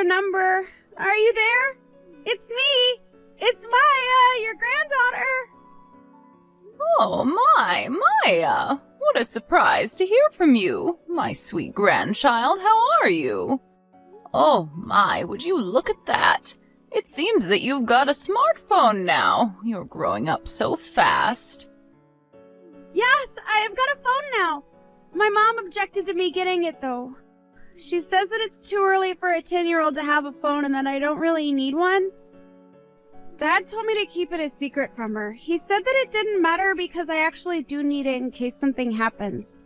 your number. Are you there? It's me. It's Maya, your granddaughter. Oh my, Maya! What a surprise to hear from you, my sweet grandchild. How are you? Oh my, would you look at that? It seems that you've got a smartphone now. You're growing up so fast. Yes, I've got a phone now. My mom objected to me getting it, though. She says that it's too early for a 10-year-old to have a phone and that I don't really need one. Dad told me to keep it a secret from her. He said that it didn't matter because I actually do need it in case something happens.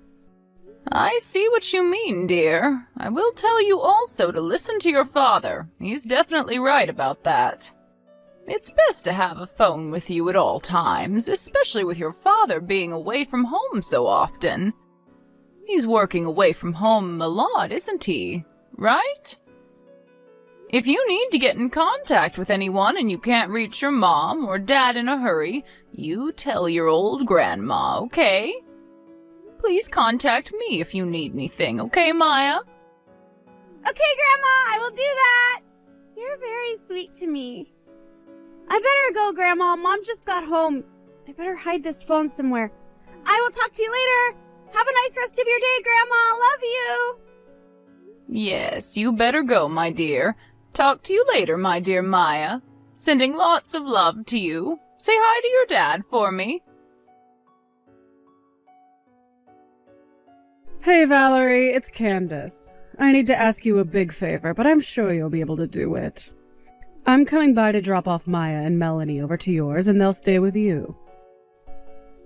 I see what you mean, dear. I will tell you also to listen to your father. He's definitely right about that. It's best to have a phone with you at all times, especially with your father being away from home so often. He's working away from home a lot, isn't he? Right? If you need to get in contact with anyone and you can't reach your mom or dad in a hurry, you tell your old grandma, okay? Please contact me if you need anything, okay, Maya? Okay, Grandma, I will do that. You're very sweet to me. I better go, Grandma. Mom just got home. I better hide this phone somewhere. I will talk to you later. Have a nice rest of your day, Grandma. Love you. Yes, you better go, my dear. Talk to you later, my dear Maya. Sending lots of love to you. Say hi to your dad for me. Hey, Valerie, it's Candace. I need to ask you a big favor, but I'm sure you'll be able to do it. I'm coming by to drop off Maya and Melanie over to yours, and they'll stay with you.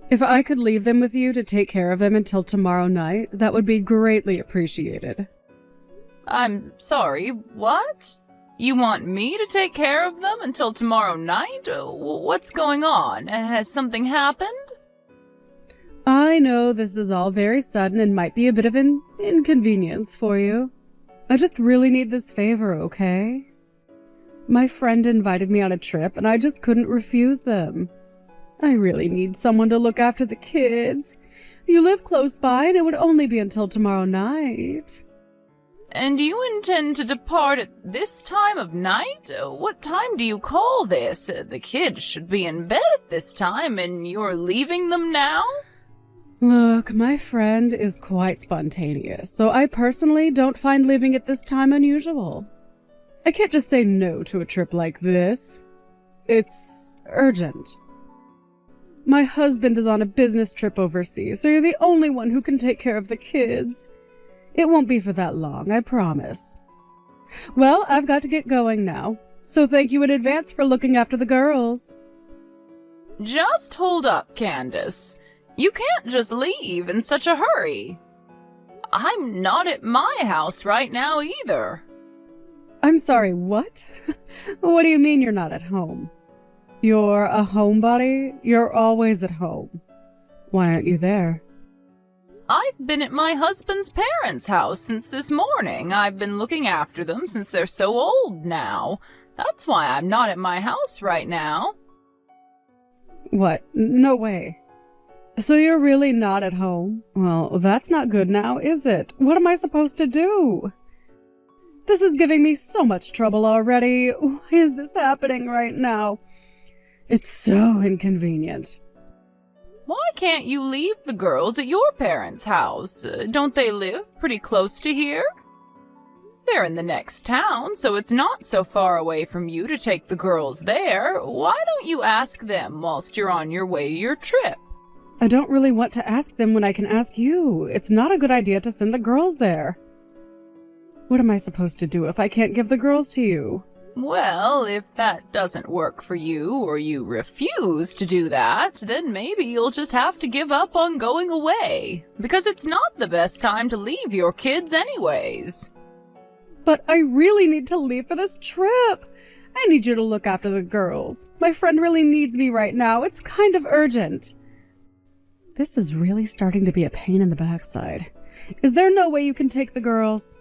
If I could leave them with you to take care of them until tomorrow night, that would be greatly appreciated. I'm sorry, what? You want me to take care of them until tomorrow night? What's going on? Has something happened? I know this is all very sudden and might be a bit of an inconvenience for you. I just really need this favor, okay? My friend invited me on a trip and I just couldn't refuse them. I really need someone to look after the kids. You live close by and it would only be until tomorrow night. And you intend to depart at this time of night? What time do you call this? The kids should be in bed at this time and you're leaving them now? Look, my friend is quite spontaneous, so I personally don't find leaving at this time unusual. I can't just say no to a trip like this. It's urgent. My husband is on a business trip overseas, so you're the only one who can take care of the kids. It won't be for that long, I promise. Well, I've got to get going now, so thank you in advance for looking after the girls. Just hold up, Candace. You can't just leave in such a hurry. I'm not at my house right now either. I'm sorry, what? What do you mean you're not at home? You're a homebody? You're always at home. Why aren't you there? I've been at my husband's parents' house since this morning. I've been looking after them since they're so old now. That's why I'm not at my house right now. What? No way. So you're really not at home? Well, that's not good now, is it? What am I supposed to do? This is giving me so much trouble already. Why is this happening right now? It's so inconvenient. Why can't you leave the girls at your parents' house? Don't they live pretty close to here? They're in the next town, so it's not so far away from you to take the girls there. Why don't you ask them whilst you're on your way to your trip? I don't really want to ask them when I can ask you. It's not a good idea to send the girls there. What am I supposed to do if I can't give the girls to you? Well, if that doesn't work for you, or you refuse to do that, then maybe you'll just have to give up on going away. Because it's not the best time to leave your kids anyways. But I really need to leave for this trip. I need you to look after the girls. My friend really needs me right now. It's kind of urgent. This is really starting to be a pain in the backside. Is there no way you can take the girls?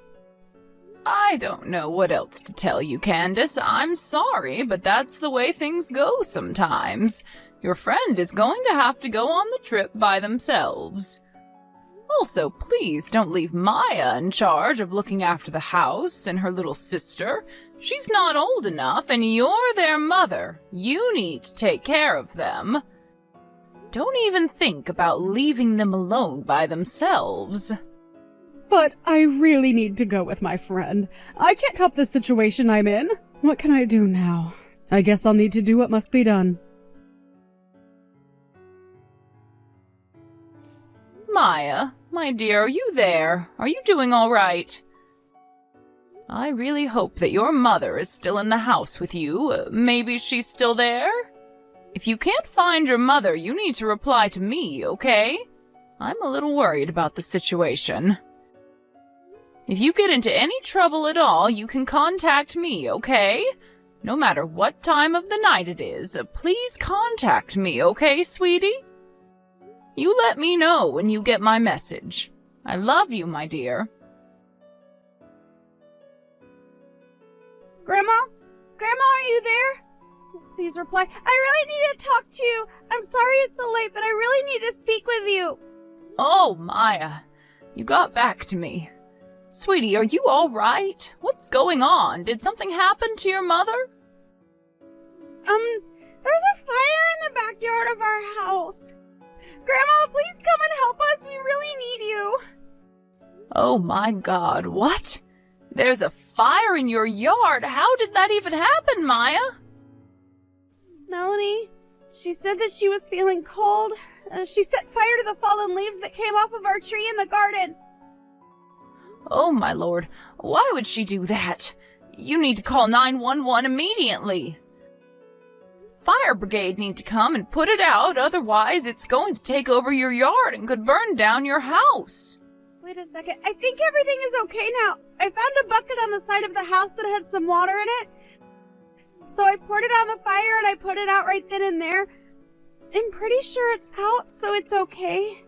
I don't know what else to tell you, Candace. I'm sorry, but that's the way things go sometimes. Your friend is going to have to go on the trip by themselves. Also, please don't leave Maya in charge of looking after the house and her little sister. She's not old enough, and you're their mother. You need to take care of them. Don't even think about leaving them alone by themselves. But I really need to go with my friend. I can't help the situation I'm in. What can I do now? I guess I'll need to do what must be done. Maya, my dear, are you there? Are you doing all right? I really hope that your mother is still in the house with you. Maybe she's still there? If you can't find your mother, you need to reply to me, okay? I'm a little worried about the situation. If you get into any trouble at all, you can contact me, okay? No matter what time of the night it is, please contact me, okay, sweetie? You let me know when you get my message. I love you, my dear. Grandma? Grandma, are you there? Please reply. I really need to talk to you. I'm sorry it's so late, but I really need to speak with you. Oh, Maya, you got back to me. Sweetie, are you all right? What's going on? Did something happen to your mother? There's a fire in the backyard of our house. Grandma, please come and help us. We really need you. Oh my God, what? There's a fire in your yard. How did that even happen, Maya? Melanie, she said that she was feeling cold. She set fire to the fallen leaves that came off of our tree in the garden. Oh my lord, why would she do that? You need to call 911 immediately. Fire brigade need to come and put it out, otherwise it's going to take over your yard and could burn down your house. Wait a second, I think everything is okay now. I found a bucket on the side of the house that had some water in it. So I poured it on the fire and I put it out right then and there. I'm pretty sure it's out, so it's okay.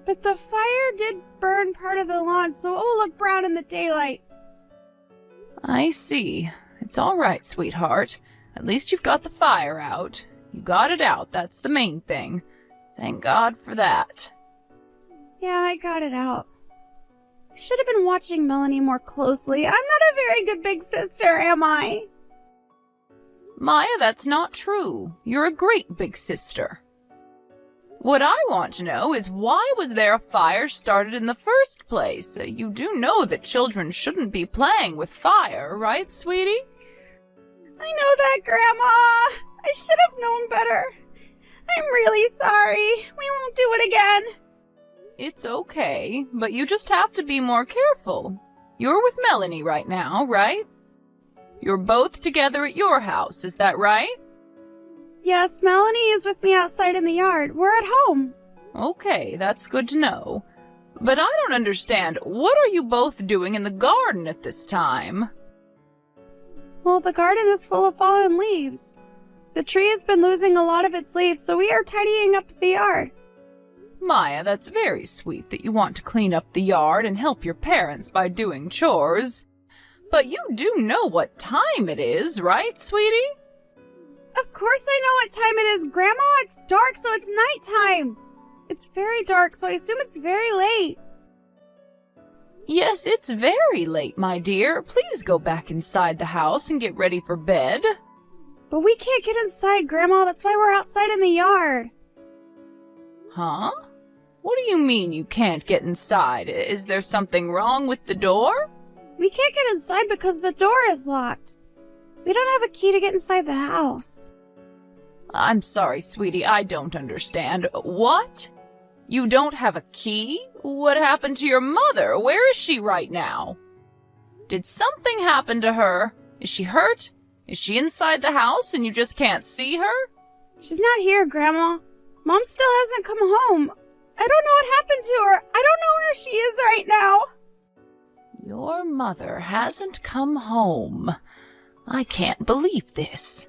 But the fire did burn part of the lawn, so it will look brown in the daylight. I see. It's all right, sweetheart. At least you've got the fire out. You got it out, that's the main thing. Thank God for that. Yeah, I got it out. I should have been watching Melanie more closely. I'm not a very good big sister, am I? Maya, that's not true. You're a great big sister. What I want to know is why was there a fire started in the first place? You do know that children shouldn't be playing with fire, right, sweetie? I know that, Grandma. I should have known better. I'm really sorry. We won't do it again. It's okay, but you just have to be more careful. You're with Melanie right now, right? You're both together at your house, is that right? Yes, Melanie is with me outside in the yard. We're at home. Okay, that's good to know. But I don't understand. What are you both doing in the garden at this time? Well, the garden is full of fallen leaves. The tree has been losing a lot of its leaves, so we are tidying up the yard. Maya, that's very sweet that you want to clean up the yard and help your parents by doing chores. But you do know what time it is, right, sweetie? Of course I know what time it is, Grandma. It's dark, so it's nighttime. It's very dark, so I assume it's very late. Yes, it's very late, my dear. Please go back inside the house and get ready for bed. But we can't get inside, Grandma. That's why we're outside in the yard. Huh? What do you mean you can't get inside? Is there something wrong with the door? We can't get inside because the door is locked. We don't have a key to get inside the house. I'm sorry, sweetie, I don't understand. What? You don't have a key? What happened to your mother? Where is she right now? Did something happen to her? Is she hurt? Is she inside the house and you just can't see her? She's not here, Grandma. Mom still hasn't come home. I don't know what happened to her. I don't know where she is right now. Your mother hasn't come home. I can't believe this.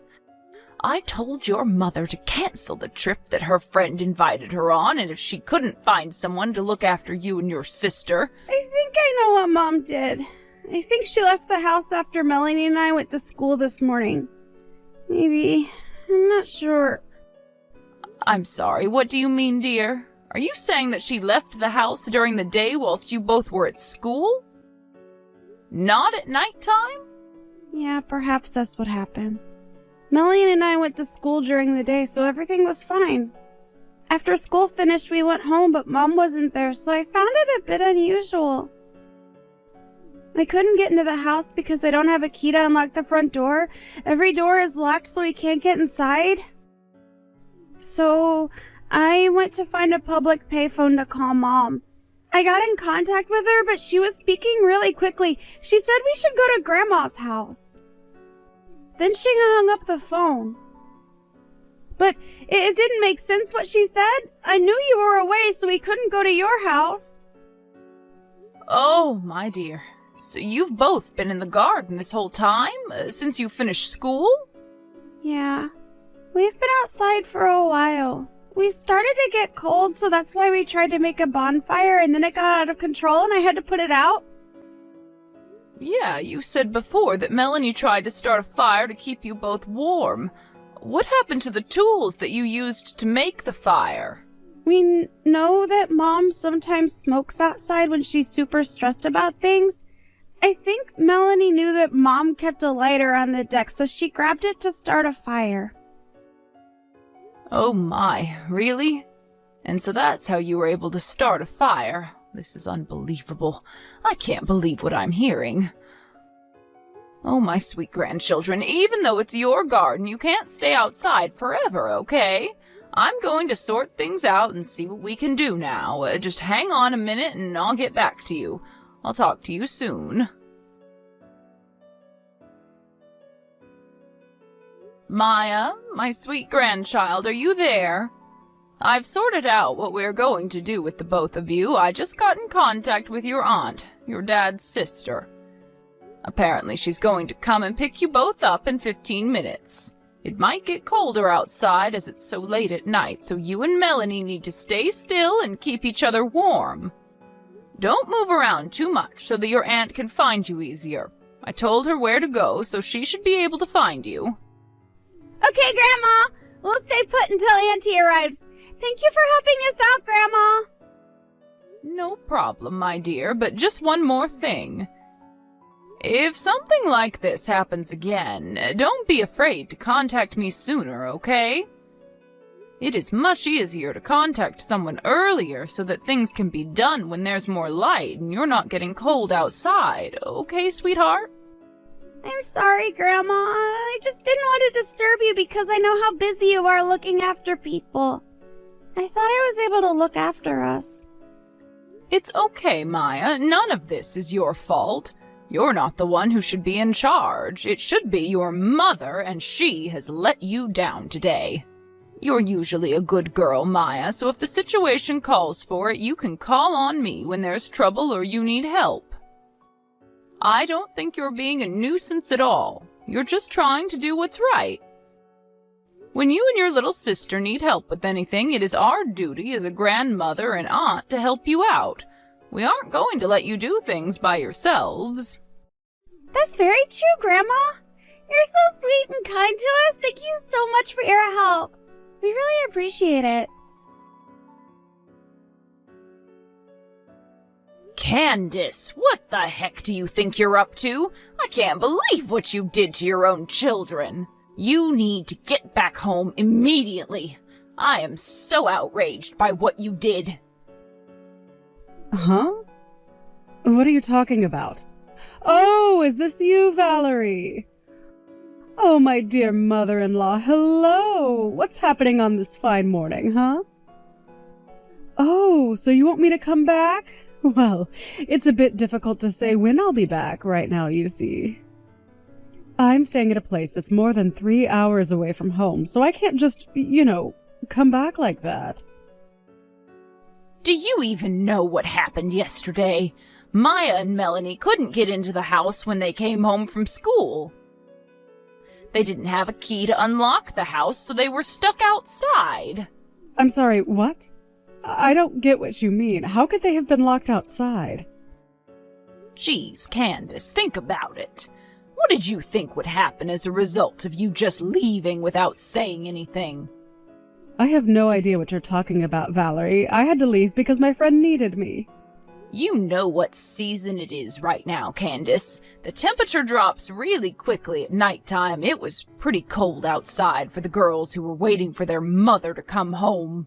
I told your mother to cancel the trip that her friend invited her on, and if she couldn't find someone to look after you and your sister... I think I know what Mom did. I think she left the house after Melanie and I went to school this morning. Maybe. I'm not sure. I'm sorry, what do you mean, dear? Are you saying that she left the house during the day whilst you both were at school? Not at nighttime? Yeah, perhaps that's what happened. Melanie and I went to school during the day, so everything was fine. After school finished, we went home, but Mom wasn't there, so I found it a bit unusual. I couldn't get into the house because I don't have a key to unlock the front door. Every door is locked, so we can't get inside. So I went to find a public payphone to call Mom. I got in contact with her, but she was speaking really quickly. She said we should go to Grandma's house. Then she hung up the phone. But it didn't make sense what she said. I knew you were away, so we couldn't go to your house. Oh, my dear. So you've both been in the garden this whole time, since you finished school? Yeah, we've been outside for a while. We started to get cold, so that's why we tried to make a bonfire, and then it got out of control and I had to put it out. Yeah, you said before that Melanie tried to start a fire to keep you both warm. What happened to the tools that you used to make the fire? We know that Mom sometimes smokes outside when she's super stressed about things. I think Melanie knew that Mom kept a lighter on the deck, so she grabbed it to start a fire. Oh my, really? And so that's how you were able to start a fire. This is unbelievable. I can't believe what I'm hearing. Oh, my sweet grandchildren, even though it's your garden, you can't stay outside forever, okay? I'm going to sort things out and see what we can do now. Just hang on a minute and I'll get back to you. I'll talk to you soon. Maya, my sweet grandchild, are you there? I've sorted out what we're going to do with the both of you. I just got in contact with your aunt, your dad's sister. Apparently she's going to come and pick you both up in 15 minutes. It might get colder outside as it's so late at night, so you and Melanie need to stay still and keep each other warm. Don't move around too much so that your aunt can find you easier. I told her where to go, so she should be able to find you. Okay, Grandma. We'll stay put until Auntie arrives. Thank you for helping us out, Grandma. No problem, my dear, but just one more thing. If something like this happens again, don't be afraid to contact me sooner, okay? It is much easier to contact someone earlier so that things can be done when there's more light and you're not getting cold outside, okay, sweetheart? I'm sorry, Grandma. I just didn't want to disturb you because I know how busy you are looking after people. I thought I was able to look after us. It's okay, Maya. None of this is your fault. You're not the one who should be in charge. It should be your mother, and she has let you down today. You're usually a good girl, Maya, so if the situation calls for it, you can call on me when there's trouble or you need help. I don't think you're being a nuisance at all. You're just trying to do what's right. When you and your little sister need help with anything, it is our duty as a grandmother and aunt to help you out. We aren't going to let you do things by yourselves. That's very true, Grandma. You're so sweet and kind to us. Thank you so much for your help. We really appreciate it. Candace, what the heck do you think you're up to? I can't believe what you did to your own children. You need to get back home immediately. I am so outraged by what you did. Huh? What are you talking about? Oh, is this you, Valerie? Oh, my dear mother-in-law, hello! What's happening on this fine morning, huh? Oh, so you want me to come back? Well, it's a bit difficult to say when I'll be back right now, you see. I'm staying at a place that's more than 3 hours away from home, so I can't just, come back like that. Do you even know what happened yesterday? Maya and Melanie couldn't get into the house when they came home from school. They didn't have a key to unlock the house, so they were stuck outside. I'm sorry, what? I don't get what you mean. How could they have been locked outside? Geez, Candace, think about it. What did you think would happen as a result of you just leaving without saying anything? I have no idea what you're talking about, Valerie. I had to leave because my friend needed me. You know what season it is right now, Candace. The temperature drops really quickly at nighttime. It was pretty cold outside for the girls who were waiting for their mother to come home.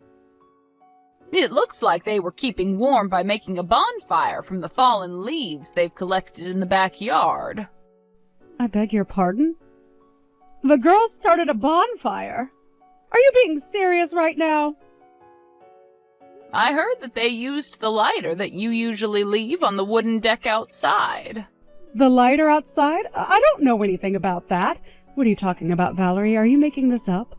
It looks like they were keeping warm by making a bonfire from the fallen leaves they've collected in the backyard. I beg your pardon? The girls started a bonfire? Are you being serious right now? I heard that they used the lighter that you usually leave on the wooden deck outside. The lighter outside? I don't know anything about that. What are you talking about, Valerie? Are you making this up?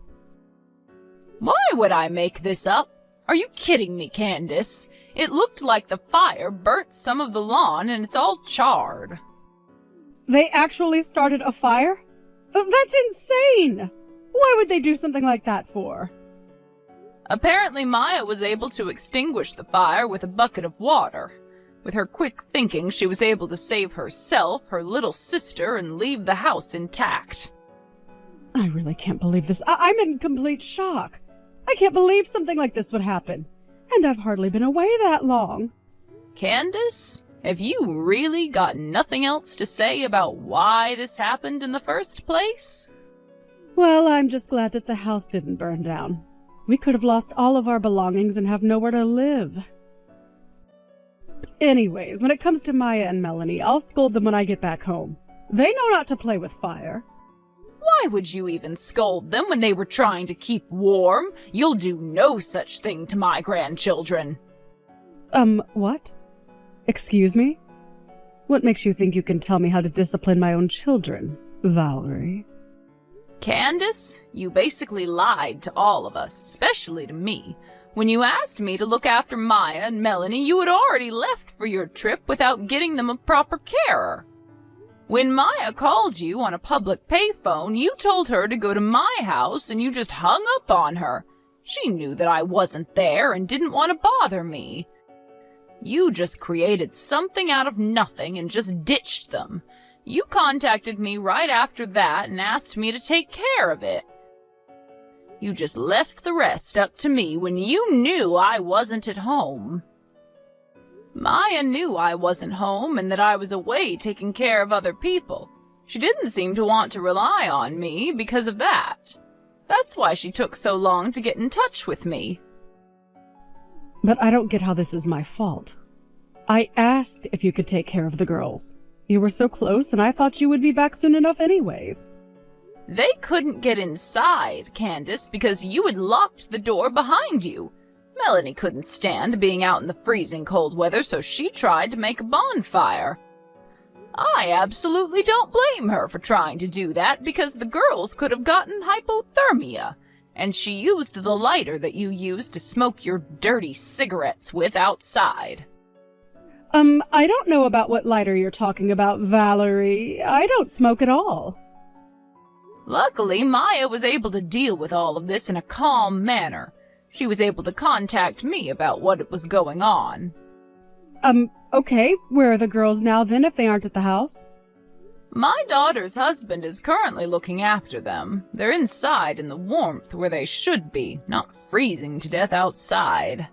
Why would I make this up? Are you kidding me, Candace? It looked like the fire burnt some of the lawn and it's all charred. They actually started a fire? That's insane! Why would they do something like that for? Apparently Maya was able to extinguish the fire with a bucket of water. With her quick thinking, she was able to save herself, her little sister, and leave the house intact. I really can't believe this. I'm in complete shock. I can't believe something like this would happen. And I've hardly been away that long. Candace, have you really got nothing else to say about why this happened in the first place? Well, I'm just glad that the house didn't burn down. We could have lost all of our belongings and have nowhere to live. Anyways, when it comes to Maya and Melanie, I'll scold them when I get back home. They know not to play with fire. Why would you even scold them when they were trying to keep warm? You'll do no such thing to my grandchildren. What? Excuse me? What makes you think you can tell me how to discipline my own children, Valerie? Candace, you basically lied to all of us, especially to me. When you asked me to look after Maya and Melanie, you had already left for your trip without getting them a proper carer. When Maya called you on a public payphone, you told her to go to my house and you just hung up on her. She knew that I wasn't there and didn't want to bother me. You just created something out of nothing and just ditched them. You contacted me right after that and asked me to take care of it. You just left the rest up to me when you knew I wasn't at home. Maya knew I wasn't home and that I was away taking care of other people. She didn't seem to want to rely on me because of that. That's why she took so long to get in touch with me. But I don't get how this is my fault. I asked if you could take care of the girls. You were so close, and I thought you would be back soon enough anyways. They couldn't get inside, Candace, because you had locked the door behind you. Melanie couldn't stand being out in the freezing cold weather, so she tried to make a bonfire. I absolutely don't blame her for trying to do that, because the girls could have gotten hypothermia, and she used the lighter that you used to smoke your dirty cigarettes with outside. I don't know about what lighter you're talking about, Valerie. I don't smoke at all. Luckily, Maya was able to deal with all of this in a calm manner. She was able to contact me about what was going on. Okay. Where are the girls now then if they aren't at the house? My daughter's husband is currently looking after them. They're inside in the warmth where they should be, not freezing to death outside.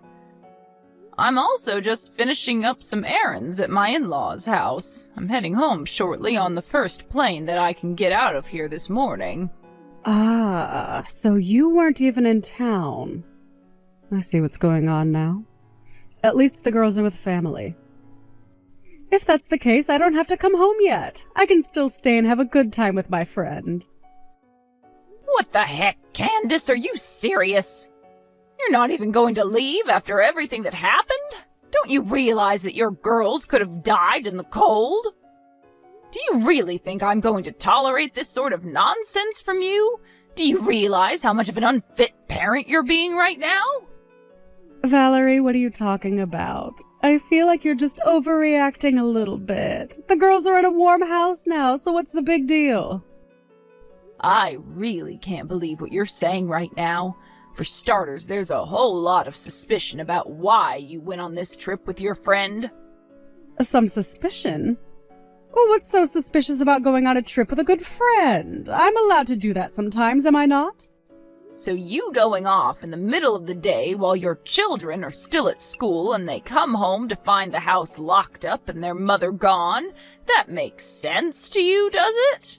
I'm also just finishing up some errands at my in-laws' house. I'm heading home shortly on the first plane that I can get out of here this morning. Ah, so you weren't even in town. I see what's going on now. At least the girls are with family. If that's the case, I don't have to come home yet. I can still stay and have a good time with my friend. What the heck, Candace? Are you serious? You're not even going to leave after everything that happened? Don't you realize that your girls could have died in the cold? Do you really think I'm going to tolerate this sort of nonsense from you? Do you realize how much of an unfit parent you're being right now? Valerie, what are you talking about? I feel like you're just overreacting a little bit. The girls are in a warm house now, so what's the big deal? I really can't believe what you're saying right now. For starters, there's a whole lot of suspicion about why you went on this trip with your friend. Some suspicion? Well, what's so suspicious about going on a trip with a good friend? I'm allowed to do that sometimes, am I not? So you going off in the middle of the day while your children are still at school and they come home to find the house locked up and their mother gone, that makes sense to you, does it?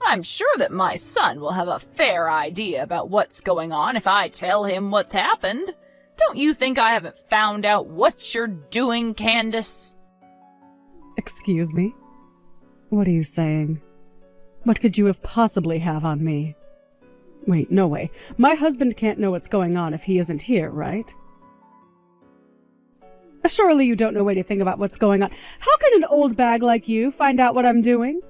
I'm sure that my son will have a fair idea about what's going on if I tell him what's happened. Don't you think I haven't found out what you're doing, Candace? Excuse me? What are you saying? What could you have possibly have on me? Wait, no way. My husband can't know what's going on if he isn't here, right? Surely you don't know anything about what's going on. How can an old bag like you find out what I'm doing?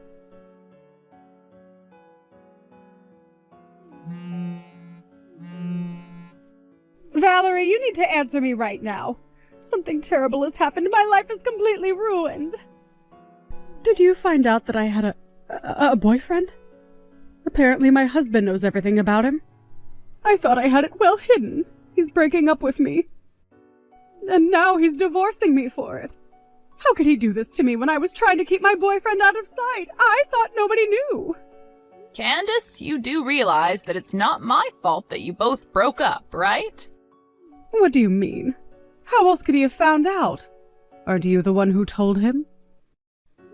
Valerie, you need to answer me right now. Something terrible has happened. My life is completely ruined. Did you find out that I had a boyfriend? Apparently my husband knows everything about him. I thought I had it well hidden. He's breaking up with me. And now he's divorcing me for it. How could he do this to me when I was trying to keep my boyfriend out of sight? I thought nobody knew. Candace, you do realize that it's not my fault that you both broke up, right? What do you mean? How else could he have found out? Aren't you the one who told him?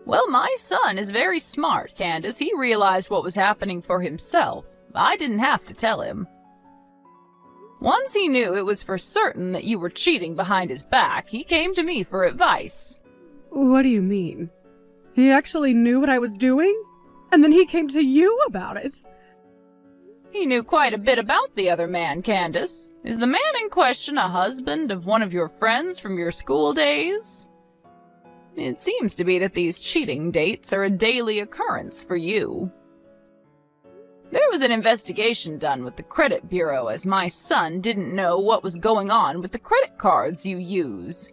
Well, my son is very smart, Candace. He realized what was happening for himself. I didn't have to tell him. Once he knew it was for certain that you were cheating behind his back, he came to me for advice. What do you mean? He actually knew what I was doing? And then he came to you about it? He knew quite a bit about the other man, Candace. Is the man in question a husband of one of your friends from your school days? It seems to be that these cheating dates are a daily occurrence for you. There was an investigation done with the credit bureau as my son didn't know what was going on with the credit cards you use.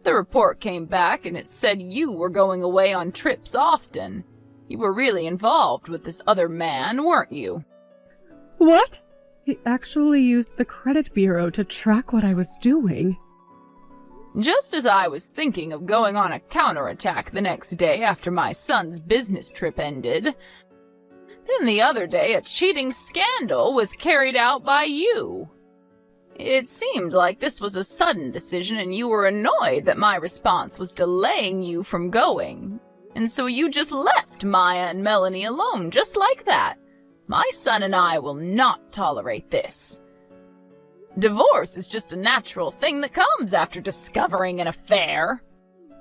The report came back and it said you were going away on trips often. You were really involved with this other man, weren't you? What? He actually used the credit bureau to track what I was doing. Just as I was thinking of going on a counterattack the next day after my son's business trip ended, then the other day a cheating scandal was carried out by you. It seemed like this was a sudden decision and you were annoyed that my response was delaying you from going. And so you just left Maya and Melanie alone, just like that. My son and I will not tolerate this. Divorce is just a natural thing that comes after discovering an affair.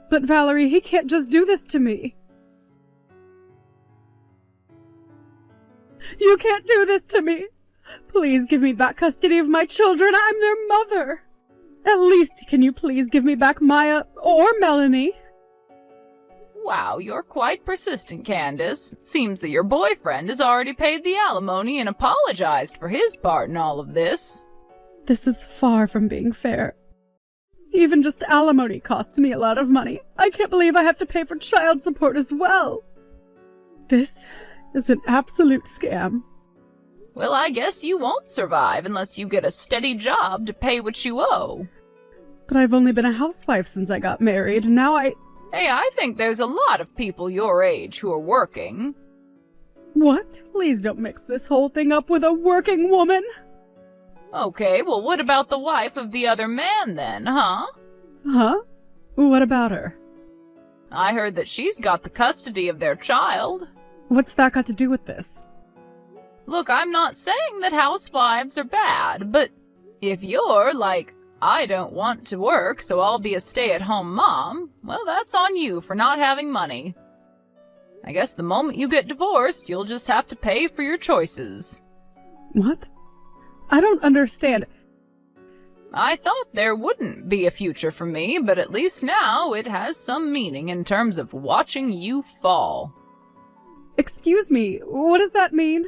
But Valerie, he can't just do this to me. You can't do this to me. Please give me back custody of my children. I'm their mother. At least can you please give me back Maya or Melanie? Wow, you're quite persistent, Candace. It seems that your boyfriend has already paid the alimony and apologized for his part in all of this. This is far from being fair. Even just alimony costs me a lot of money. I can't believe I have to pay for child support as well. This is an absolute scam. Well, I guess you won't survive unless you get a steady job to pay what you owe. But I've only been a housewife since I got married. Now Hey, I think there's a lot of people your age who are working. What? Please don't mix this whole thing up with a working woman. Okay, well, what about the wife of the other man then, huh? Huh? What about her? I heard that she's got the custody of their child. What's that got to do with this? Look, I'm not saying that housewives are bad, but if you're like, I don't want to work, so I'll be a stay-at-home mom, well, that's on you for not having money. I guess the moment you get divorced, you'll just have to pay for your choices. What? I don't understand. I thought there wouldn't be a future for me, but at least now it has some meaning in terms of watching you fall. Excuse me, what does that mean?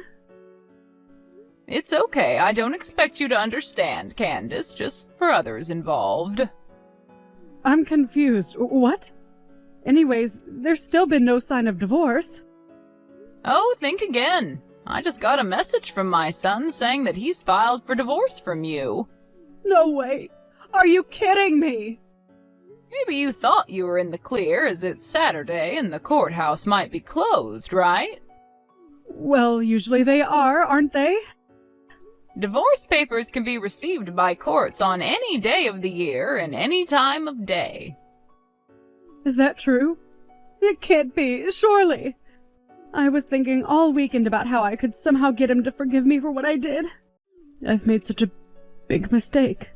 It's okay, I don't expect you to understand, Candace, just for others involved. I'm confused. What? Anyways, there's still been no sign of divorce. Oh, think again. I just got a message from my son saying that he's filed for divorce from you. No way. Are you kidding me? Maybe you thought you were in the clear as it's Saturday and the courthouse might be closed, right? Well, usually they are, aren't they? Divorce papers can be received by courts on any day of the year and any time of day. Is that true? It can't be, surely. I was thinking all weekend about how I could somehow get him to forgive me for what I did. I've made such a big mistake.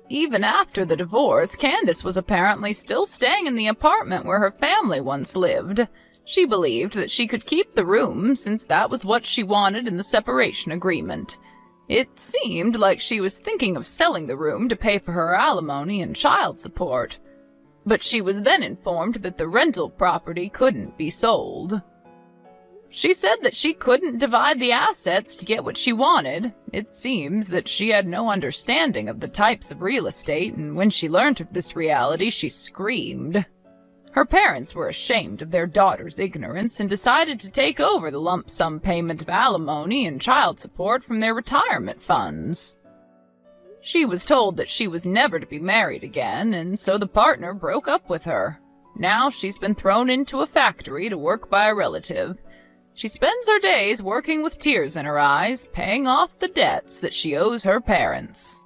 Even after the divorce, Candace was apparently still staying in the apartment where her family once lived. She believed that she could keep the room since that was what she wanted in the separation agreement. It seemed like she was thinking of selling the room to pay for her alimony and child support. But she was then informed that the rental property couldn't be sold. She said that she couldn't divide the assets to get what she wanted. It seems that she had no understanding of the types of real estate, and when she learned of this reality, she screamed. Her parents were ashamed of their daughter's ignorance and decided to take over the lump sum payment of alimony and child support from their retirement funds. She was told that she was never to be married again, and so the partner broke up with her. Now she's been thrown into a factory to work by a relative. She spends her days working with tears in her eyes, paying off the debts that she owes her parents.